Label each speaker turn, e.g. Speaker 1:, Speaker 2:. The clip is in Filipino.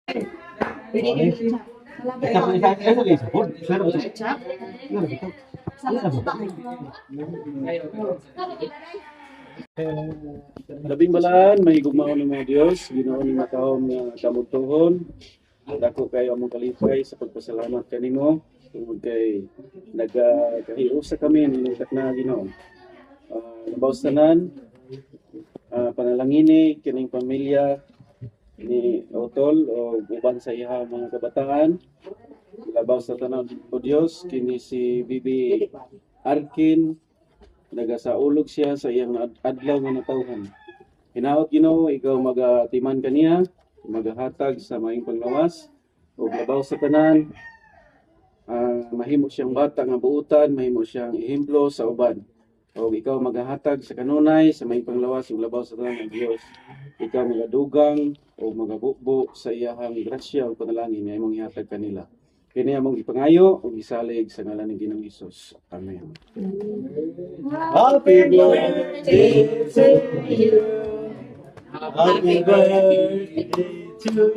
Speaker 1: Labing balaan, may gugmao ng mga Diyos, Ginoo ni matahom nga kamugtuhon. Dako kayo among kalipay sa pagpasalamat kanimo tungod kay nagkahiusa kami nilutak na Ginoo. Labaw tanan, panalangini kining pamilya ni Otol o uban sa iya mga kabataan. Labaw sa tanan o Dios kini si Bibi Arkin nagasaulog siya sa iyang adlaw nga natawhan. Hinaot Ginoo ikaw magatiman kaniya, magahatag sa maayong panglawas ug labaw sa tanan, mahimo siyang bata nga buutan, mahimo siyang ehemplo sa uban. O ikaw magahatag sa kanunay sa maayong panglawas ug labaw sa tanan ng Dios. Ikaw magadugang o magabukbo sa iyahang grasya ug panalangin nga imong ihatag kanila. Kini among ipangayo ug isalig sa ngalan ng Ginoong Hesus. Amen.
Speaker 2: Happy birthday to you. Happy birthday to you.